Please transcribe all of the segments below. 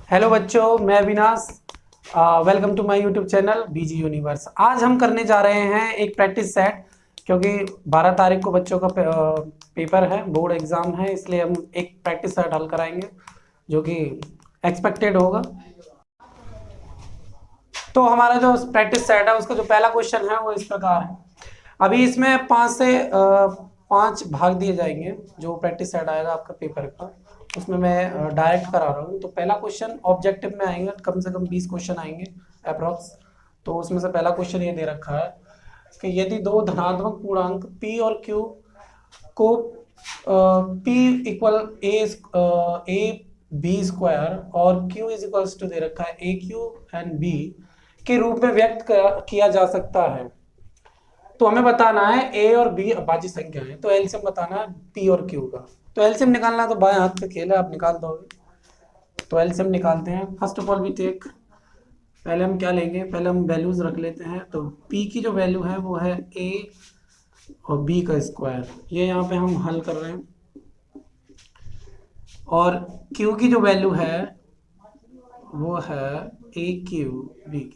Hello बच्चों, मैं Avinash. Welcome to my YouTube channel BG universe. आज हम करने जा रहे हैं एक प्रैक्टिस सेट, क्योंकि 12 तारीख को बच्चों का पेपर है, बोर्ड एग्जाम है, इसलिए हम एक प्रैक्टिस सेट हल कराएंगे जो कि एक्सपेक्टेड होगा। तो हमारा जो प्रैक्टिस सेट है उसका जो पहला क्वेश्चन है वो इस प्रकार है। अभी इसमें 5 भाग दिए जाएंगे। जो प्रैक्टिस सेट आएगा आपका पेपर का, उसमें मैं डायरेक्ट करा रहा हूँ। तो पहला क्वेश्चन ऑब्जेक्टिव में आएंगे, कम से कम 20 क्वेश्चन आएंगे अप्रोक्स। तो उसमें से पहला क्वेश्चन ये दे रखा है कि यदि दो धनात्मक पूर्णांक p और q को p equal A B square और q इज इक्वल्स टू दे रखा है ए क्यू एंड b के रूप में व्यक्त किया जा सकता है, तो हमें बताना है ए और बी अभाज्य संख्या है। तो एलसीएम बताना है पी और क्यू का। तो एलसीएम निकालना तो बाएं हाथ का खेल है, आप निकाल दोगे। तो एलसीएम निकालते हैं। First of all we take, पहले हम क्या लेंगे, पहले हम वैल्यूज रख लेते हैं। तो पी की जो वैल्यू है वो है ए और बी का स्क्वायर, ये यहाँ पे हम हल कर रहे हैं। और क्यू की जो वैल्यू है वो है ए क्यू बी।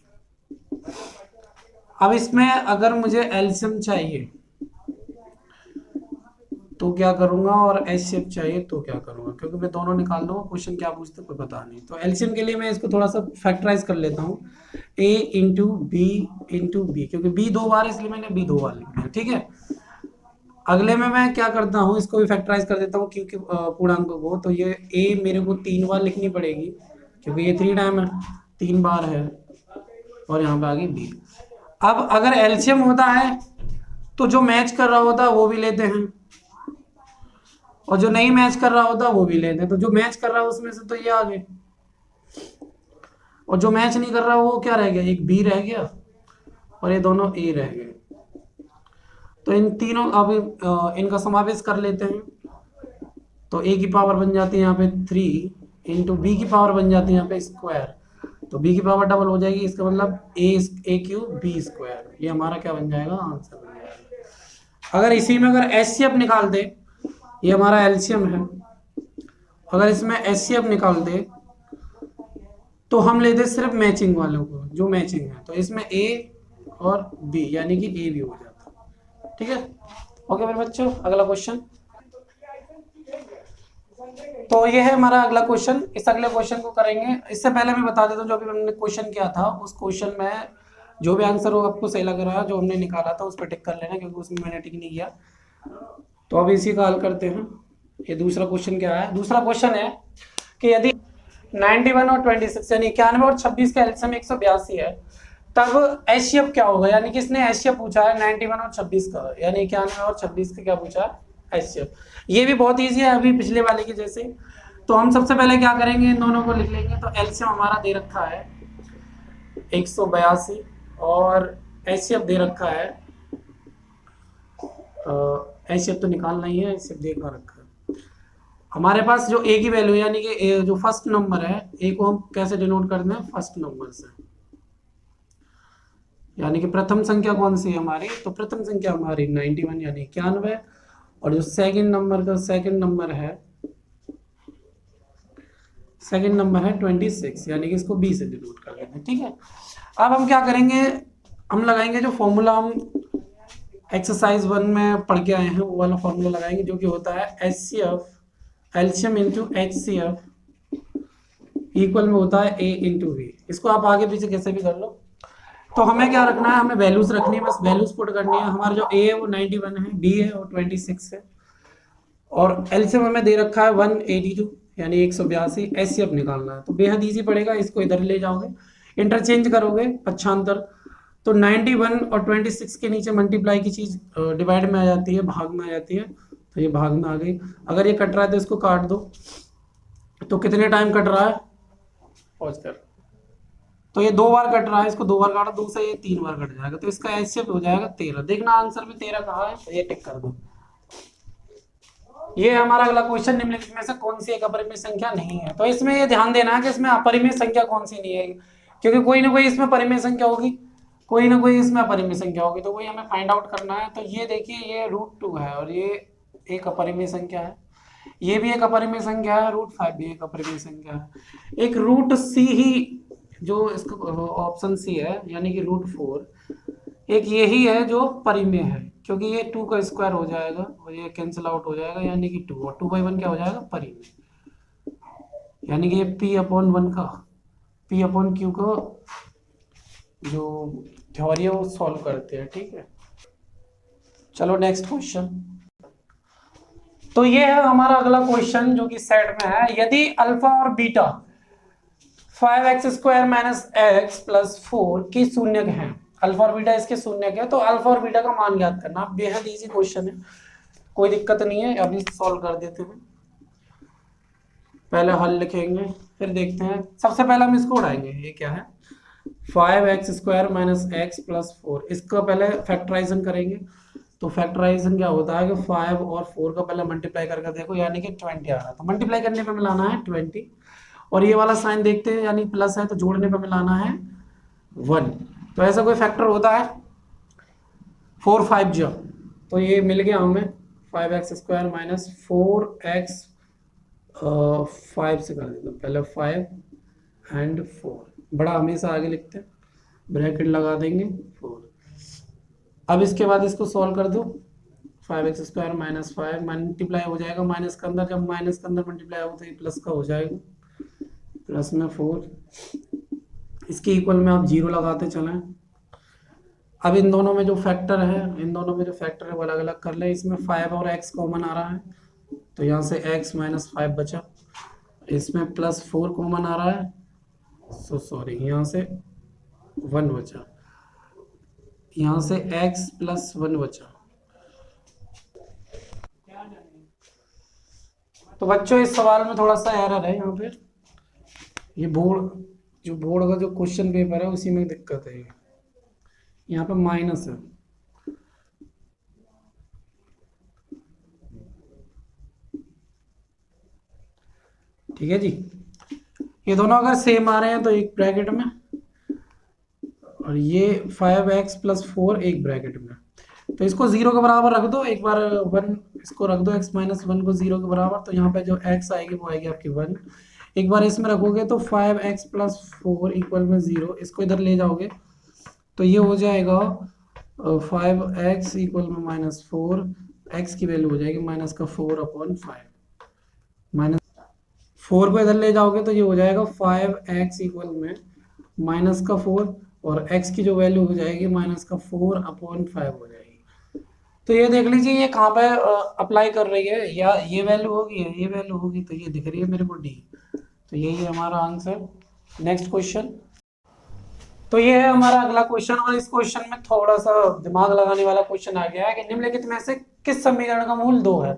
अब इसमें अगर मुझे एलसीएम चाहिए तो क्या करूंगा, और एचसीएफ चाहिए तो क्या करूंगा, क्योंकि मैं दोनों निकाल दूंगा। क्वेश्चन क्या पूछते कोई पता नहीं। तो एलसीएम के लिए मैं इसको थोड़ा सा फैक्टराइज कर लेता हूँ, ए इंटू बी, क्योंकि बी 2 बार है इसलिए मैंने बी 2 बार लिख दिया। ठीक है। अगले में मैं क्या करता हूँ, इसको भी फैक्टराइज कर देता हूँ क्योंकि पूर्णांकों को। तो ये ए मेरे को 3 बार लिखनी पड़ेगी, क्योंकि ये 3 टाइम है, 3 बार है। और यहाँ पे आगे बी। अब अगर एलसीएम होता है तो जो मैच कर रहा होता है वो भी लेते हैं, और जो नहीं मैच कर रहा होता वो भी लेते हैं। तो जो मैच कर रहा है उसमें से तो ये आ गए, और जो मैच नहीं कर रहा वो क्या रह गया, एक बी रह गया और ये दोनों ए रह गए। तो इन तीनों अब इनका समावेश कर लेते हैं। तो ए की पावर बन जाती है यहाँ पे 3 इंटू बी की पावर बन जाती है यहाँ पे स्क्वायर। तो बी की पावर डबल हो जाएगी, इसका मतलब ए क्यू बी स्क्वायर। ये हमारा क्या बन जाएगा, आंसर बन जाएगा। अगर इसी में अगर एचसीएफ निकाल दे, ये हमारा एलसीएम है, अगर इसमें एचसीएफ निकाल दे तो हम लेते सिर्फ मैचिंग वालों को, जो मैचिंग है। तो इसमें ए और बी यानी कि ए भी हो जाता। ठीक है। ओके मेरे बच्चों, अगला क्वेश्चन। तो ये है हमारा अगला क्वेश्चन। इस अगले क्वेश्चन को करेंगे। इससे पहले मैं बता देता हूँ, जो अभी हमने क्वेश्चन किया था उस क्वेश्चन में जो भी आंसर हो आपको सही लग रहा है, जो हमने निकाला था उस पर टिक कर लेना, क्योंकि उसमें मैंने टिक नहीं किया। तो अब इसी का हल करते हैं। ये दूसरा क्वेश्चन क्या है, दूसरा क्वेश्चन है कि यदि 91 और 26 यानी 91 और 26 का एलसीएम 182 है, तब एचसीएफ क्या होगा। यानी कि इसने एचसीएफ पूछा है 91 और 26 का, यानी 91 और 26 का क्या पूछा है, एचसीएफ। ये भी बहुत इजी है, अभी पिछले वाले के जैसे। तो हम सबसे पहले क्या करेंगे, इन दोनों को लिख लेंगे। तो एलसीएम हमारा दे रखा है 182 और एचसीएफ दे रखा है, एचसीएफ तो निकालना ही है, एचसीएफ देखा रखा है हमारे पास। जो ए की वैल्यू यानी कि जो फर्स्ट नंबर है, ए को हम कैसे डिनोट करते हैं, फर्स्ट नंबर से। यानी कि प्रथम संख्या कौन सी है हमारी, तो प्रथम संख्या हमारी 91 यानी 91। और जो सेकंड नंबर का सेकंड नंबर है, सेकंड नंबर है 26, यानी कि इसको बी से डिनोट कर लेते हैं। ठीक है। अब हम क्या करेंगे, हम लगाएंगे जो फॉर्मूला हम एक्सरसाइज 1 में पढ़ के आए हैं, वो वाला फॉर्मूला लगाएंगे, जो कि होता है HCF LCM into HCF equal में होता है ए इंटू बी। इसको आप आगे पीछे कैसे भी कर लो। तो हमें क्या रखना है, हमें वैल्यूज रखनी है, बस वैल्यूज पुट करनी है। हमारा जो ए है वो 91 है, बी है वो 26 है, और एलसीएम हमें दे रखा है 182 यानी 182। एचसीएफ निकालना है, तो बेहद इजी पड़ेगा। इसको इधर ले जाओगे, इंटरचेंज करोगे पक्षांतर, तो 91 और 26 के नीचे मल्टीप्लाई की चीज डिवाइड में आ जाती है, भाग में आ जाती है। तो ये भाग में आ गई। अगर ये कट रहा है तो इसको काट दो। तो कितने टाइम कट रहा है, पहुंच कर, तो ये 2 बार कट रहा है, इसको 2 बार काटा, 2 से ये 3 बार कट जाएगा। तो इसका एचसीएफ हो जाएगा 13। देखना आंसर में 13 कहाँ है, तो ये टिक कर दो। ये हमारा अगला क्वेश्चन, निम्नलिखित में से कौन सी एक अपरिमेय संख्या नहीं है। तो इसमें ये ध्यान देना है कि इसमें अपरिमेय संख्या कौन सी नहीं है, क्योंकि कोई ना कोई इसमें परिमेय संख्या होगी, कोई ना कोई इसमें अपरिमेय संख्या होगी। तो वही हमें फाइंड आउट करना है। तो ये देखिए, ये √2 है और ये एक अपरिमेय संख्या है। ये भी एक अपरिमेय संख्या है, √5 भी एक अपरिमेय संख्या है। एक √c ही जो इसका ऑप्शन सी है, यानी कि √4, एक यही है जो परिमेय है, क्योंकि ये 2 का स्क्वायर हो जाएगा और ये कैंसिल आउट हो जाएगा, यानी कि 2, और 2/1 क्या हो जाएगा, परिमेय। यानी कि ये p/1 का p/q का जो थ्योरी है वो सॉल्व करते हैं, ठीक है। चलो नेक्स्ट क्वेश्चन। तो ये है हमारा अगला क्वेश्चन जो कि सेट में है। यदि अल्फा और बीटा 5x² - x + 4 की शून्यक है, अल्फा और बीटा इसके शून्यक है, तो अल्फा और बीटा का मान ज्ञात करना। बेहद इजी क्वेश्चन है, कोई दिक्कत नहीं है, अभी सॉल्व कर देते हैं। पहले हल लिखेंगे फिर देखते हैं। सबसे पहले हम इसको उड़ाएंगे। ये क्या है, 5x² - x + 4, इसका पहले फैक्टराइजेशन करेंगे। तो फैक्टराइजेशन क्या होता है कि 5 और 4 का पहले मल्टीप्लाई करके देखो, यानी कि 20 आ रहा है, तो मल्टीप्लाई करने पे मिलाना है 20, और ये वाला साइन देखते हैं, यानी प्लस है तो जोड़ने पे मिलाना है 1। तो ऐसा कोई फैक्टर होता है 4 5 जो, तो ये मिल गया हमें 5x² - 4x 5 से कर देते पहले 5 एंड 4, बड़ा हमेशा आगे लिखते हैं, ब्रैकेट लगा देंगे 4। अब इसके बाद इसको सॉल्व कर दो, 5x² - 5 मल्टीप्लाई हो जाएगा माइनस के अंदर, जब माइनस के अंदर मल्टीप्लाई हो तो ये प्लस का हो जाएगा, प्लस में 4, इसके इक्वल में आप 0 लगाते चलें। अब इन दोनों में जो फैक्टर है, इन दोनों में जो फैक्टर है वो अलग अलग कर लें। इसमें 5 और x कॉमन आ रहा है, तो यहाँ से x - 5 बचा, इसमें +4 कॉमन आ रहा है, सॉरी यहाँ से 1 बचा, यहाँ से x + 1 बचा। तो बच्चों इस सवाल में थोड़ा सा एरर है यहाँ पे, ये बोर्ड का जो क्वेश्चन पेपर है उसी में दिक्कत है, यहाँ पे माइनस है। ठीक है जी, ये दोनों अगर सेम आ रहे हैं तो एक ब्रैकेट में, और ये 5x + 4 एक ब्रैकेट में, तो इसको 0 के बराबर रख दो एक बार, 1 इसको रख दो, x - 1 को 0 के बराबर, तो यहाँ पे जो x आएगी वो आएगी आपकी 1। एक बार इसमें रखोगे तो 5x + 4 = 0, इसको इधर ले जाओगे तो ये हो जाएगा 5x = -4, x की वैल्यू हो जाएगी -4/5, -4 को इधर ले जाओगे तो ये हो जाएगा 5x = -4, और x की जो वैल्यू हो जाएगी -4/5 हो जाएगी। तो ये देख लीजिए ये कहाँ पे अप्लाई कर रही है, या ये वैल्यू होगी या ये वैल्यू होगी, तो ये दिख रही है मेरे को D, तो यही है हमारा आंसर। Next question. तो ये है हमारा अगला क्वेश्चन, और इस क्वेश्चन में थोड़ा सा दिमाग लगाने वाला क्वेश्चन आ गया है कि निम्नलिखित में से किस समीकरण का मूल 2 है।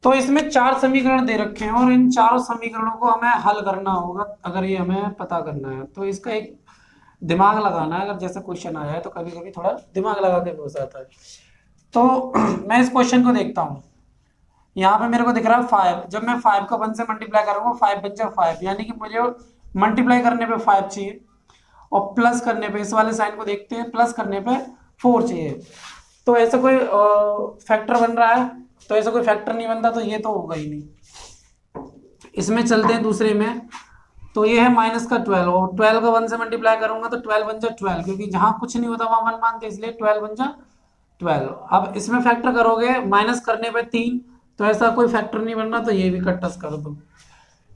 तो इसमें 4 समीकरण दे रखे हैं, और इन चारों समीकरणों को हमें हल करना होगा अगर ये हमें पता करना है। तो इसका एक दिमाग लगाना है, अगर जैसा क्वेश्चन आया है तो कभी कभी थोड़ा दिमाग लगा के हो जाता है। तो मैं इस क्वेश्चन को देखता हूँ, यहाँ पे मेरे को दिख रहा है 5, जब मैं 5 को 1 से मल्टीप्लाई करूंगा 5 बचा 5, यानी कि मुझे मल्टीप्लाई करने पे 5 चाहिए, और प्लस करने पे, इस वाले साइन को देखते हैं, प्लस करने पे 4 चाहिए। तो ऐसा कोई फैक्टर बन रहा है, तो ऐसा कोई फैक्टर नहीं बनता, तो ये तो होगा ही नहीं। इसमें चलते हैं दूसरे में, तो ये है -12, और 12 को 1 से मल्टीप्लाई करूंगा तो 12 बन जा 12, क्योंकि जहां कुछ नहीं होता वहां 1 मानते, इसलिए 12 बन जा 12। अब इसमें फैक्टर करोगे माइनस करने पे 3, तो ऐसा कोई फैक्टर नहीं बनना, तो ये भी कटस कर दो।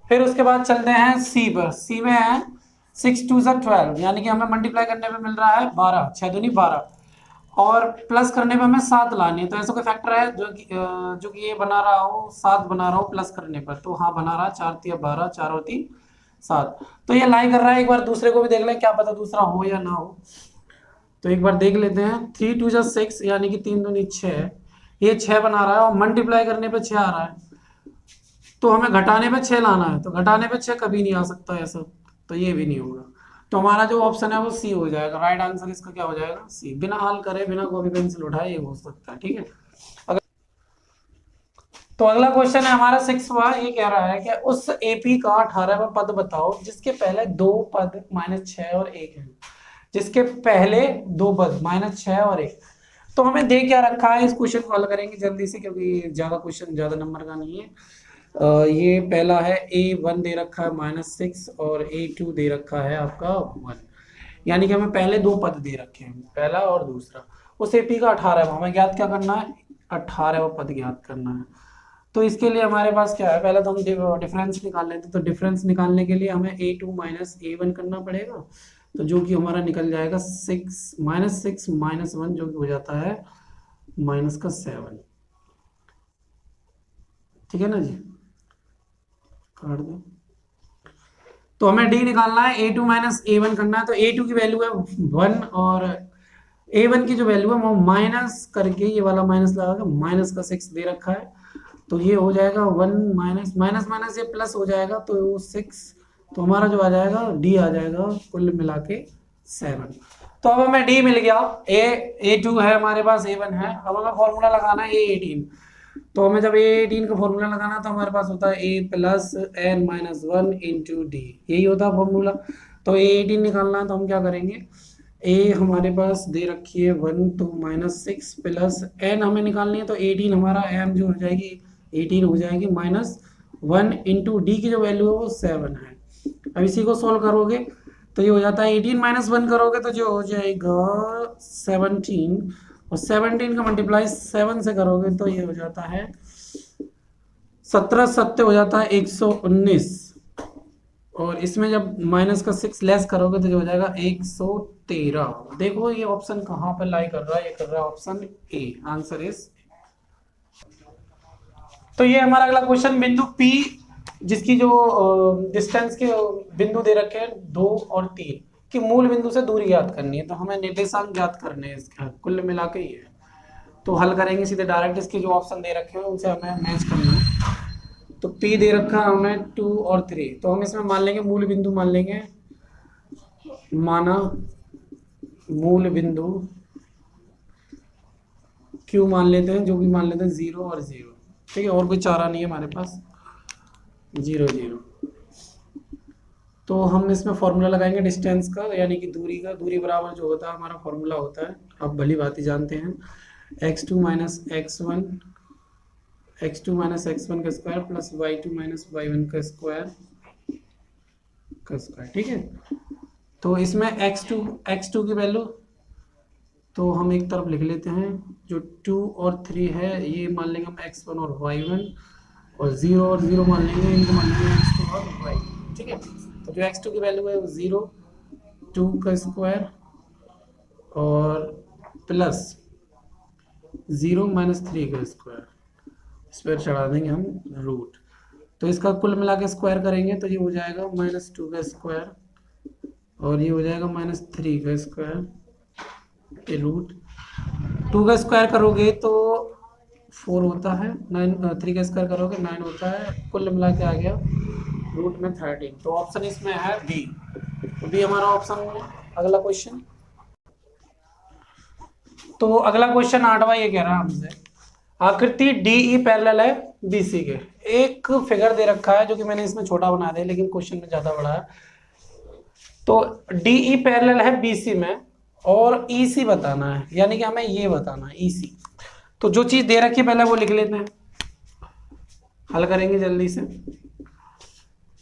फिर उसके बाद चलते हैं सी पर। सी में है 6 2 12, यानी कि हमें मल्टीप्लाई करने पे मिल रहा है 12, 6 दूनी 12, और प्लस करने पे हमें 7 लानी है। तो ऐसा कोई फैक्टर है जो कि ये बना रहा हो, 7 बना रहा हो प्लस करने पर, तो हाँ बना रहा है, 4 3 12, 4 और 3 7, तो ये लाई कर रहा है। एक बार दूसरे को भी देख लें, क्या पता दूसरा हो या ना हो, तो एक बार देख लेते हैं। 3 2 6, यानी कि 3 दूनी 6, ये 6 बना रहा है, और मल्टीप्लाई करने पे 6 आ रहा है, तो हमें घटाने पे 6 लाना है, तो घटाने पे 6 कभी नहीं आ सकता ऐसा, तो ये भी नहीं होगा। तो हमारा जो ऑप्शन है वो सी हो जाएगा, राइट आंसर इसका क्या हो जाएगा, सी। बिना हल करे, बिना कॉपी पेंसिल उठाए ये हो सकता है, ठीक है। तो अगला क्वेश्चन है हमारा 6वां, ये कह रहा है कि उस एपी का 18वां पद बताओ जिसके पहले 2 पद -6 और 1 है, जिसके पहले 2 पद -6 और 1। तो हमें दे क्या रखा है, इस क्वेश्चन को हल करेंगे जल्दी से, क्योंकि ज़्यादा क्वेश्चन ज़्यादा नंबर का नहीं है। ये पहला है A1 दे रखा है -6 और A2 दे रखा है आपका 1, यानी कि हमें पहले दो पद दे रखे हैं, पहला और दूसरा। उस AP का 18वां हमें ज्ञात क्या करना है, 18वां पद ज्ञात करना है। तो इसके लिए हमारे पास क्या है, पहले तो हम डिफरेंस निकाल लेते हैं। तो डिफरेंस निकालने के लिए हमें A2 माइनस A1 करना पड़ेगा, तो जो कि हमारा निकल जाएगा 6 माइनस 1 जो कि हो जाता है -7। ठीक है ना जी, काट दो। तो हमें डी निकालना है, A2 माइनस A1 करना है। तो A2 की वैल्यू है 1 और A1 की जो वैल्यू है वो माइनस करके, ये वाला माइनस लगा के माइनस का 6 दे रखा है। तो ये हो जाएगा 1 माइनस माइनस माइनस ये प्लस हो जाएगा, तो वो 6। तो हमारा जो आ जाएगा डी आ जाएगा कुल मिला के 7। तो अब हमें डी मिल गया। A2 है हमारे पास, A1 है। अब हमें फॉर्मूला लगाना है A18। तो हमें जब A18 का फॉर्मूला लगाना तो हमारे पास होता है A plus n minus 1 into D, यही होता है फॉर्मूला। तो A18 निकालना है तो हम क्या करेंगे, A हमारे पास दे रखी है 1 तो -6 प्लस n हमें निकालनी है। तो 18 हमारा m जो हो जाएगी 18 हो जाएगी -1 इंटू डी की जो वैल्यू है वो 7 है। अब इसी को सॉल्व करोगे तो ये हो जाता है 18 माइनस 1 करोगे तो जो हो जाएगा 17, और 17 का मल्टीप्लाई 7 से करोगे तो ये हो जाता है 17 सत्ते हो जाता है 119, और इसमें जब माइनस का 6 लेस करोगे तो जो हो जाएगा 113। देखो ये ऑप्शन कहाँ पर लाई कर रहा है, ये कर रहा है ऑप्शन ए, आंसर इज। तो ये हमारा अगला क्वेश्चन, बिंदु P जिसकी जो डिस्टेंस के बिंदु दे रखे हैं 2 और 3 कि मूल बिंदु से दूरी ज्ञात करनी है। तो हमें निर्देशांक ज्ञात करने हैं इसका, कुल मिला के ही है। तो हल करेंगे सीधे डायरेक्ट, इसके जो ऑप्शन दे रखे हैं उनसे हमें मैच करना है। तो P दे रखा है हमें 2 और 3, तो हम इसमें मान लेंगे मूल बिंदु, मान लेंगे माना मूल बिंदु Q मान लेते हैं, जो भी मान लेते हैं 0 और 0। ठीक है, और कोई चारा नहीं है हमारे पास, 0 0। तो हम इसमें फॉर्मूला लगाएंगे डिस्टेंस का, यानी कि दूरी का। दूरी बराबर जो होता है हमारा फॉर्मूला होता है, आप भली भांति जानते हैं, x2 माइनस x1 का square plus y2 minus y1 का स्क्वायर। ठीक है, तो इसमें x2 की वैल्यू तो हम एक तरफ लिख लेते हैं, जो 2 और 3 है ये मान लेंगे हम x1 और y1, और 0 और 0 मान लेंगे, इनको मान लेंगे x2 और y। ठीक है, तो जो x2 की वैल्यू है वो 0, 2 का स्क्वायर और प्लस 0 माइनस 3 का स्क्वायर, इस पर चढ़ा देंगे हम रूट। तो इसका कुल मिला के स्क्वायर करेंगे तो ये हो जाएगा -2 का स्क्वायर, और ये हो जाएगा -3 का स्क्वायर के रूट। 2 का स्क्वायर करोगे तो 4 होता है, 9 3 का स्क्वायर करोगे 9 होता है, कुल मिला के आ गया रूट में 13। तो ऑप्शन इसमें है बी। तो बी हमारा ऑप्शन है अगला क्वेश्चन। तो अगला क्वेश्चन 8वां ये कह रहा है हमसे, आकृति DE पैरेलल है BC के। एक फिगर दे रखा है जो कि मैंने इसमें छोटा बना दिया, लेकिन क्वेश्चन में ज्यादा बड़ा है। तो DE पैरेलल है BC में और EC बताना है, यानी कि हमें ये बताना है EC। तो जो चीज दे रखी है पहले वो लिख लेते हैं, हल करेंगे जल्दी से।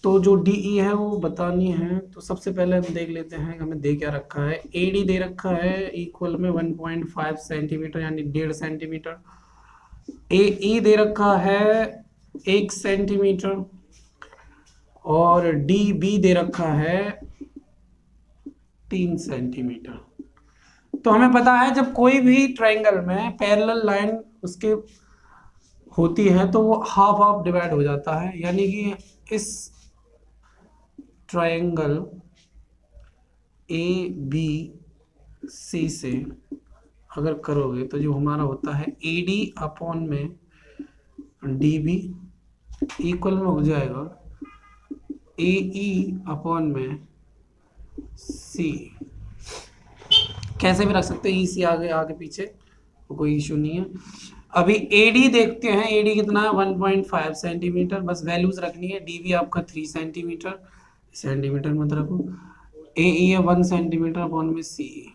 तो जो DE है वो बतानी है, तो सबसे पहले हम देख लेते हैं हमें दे क्या रखा है। AD दे रखा है इक्वल में 1.5 सेंटीमीटर यानी 1.5 सेंटीमीटर। AE दे रखा है 1 सेंटीमीटर, और DB दे रखा है 3 सेंटीमीटर। तो हमें पता है जब कोई भी ट्रायंगल में पैरेलल लाइन उसके होती है तो वो हाफ हाफ डिवाइड हो जाता है, यानी कि इस ट्रायंगल ABC से अगर करोगे तो जो हमारा होता है AD अपॉन में DB इक्वल में हो जाएगा AE अपॉन में C। कैसे भी रख सकते हैं, EC आगे आगे पीछे, तो कोई इशू नहीं है। अभी AD देखते हैं, AD कितना है 1.5 सेंटीमीटर, बस वैल्यूज रखनी है। DB आपका 3 सेंटीमीटर, सेंटीमीटर मत रखो। AE है 1 सेंटीमीटर अपॉन में CE।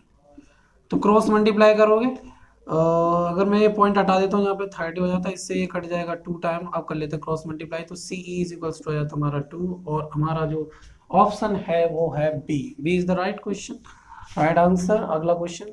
तो क्रॉस मल्टीप्लाई करोगे अगर मैं ये पॉइंट हटा देता हूँ यहाँ पे 30 हो जाता है, इससे ये कट जाएगा 2 टाइम। अब कर लेते हैं क्रॉस मल्टीप्लाई, तो सी इज इक्वल्स टू हो जाता है हमारा 2, और हमारा जो ऑप्शन है वो है B. B is the right question, right answer. अगला क्वेश्चन,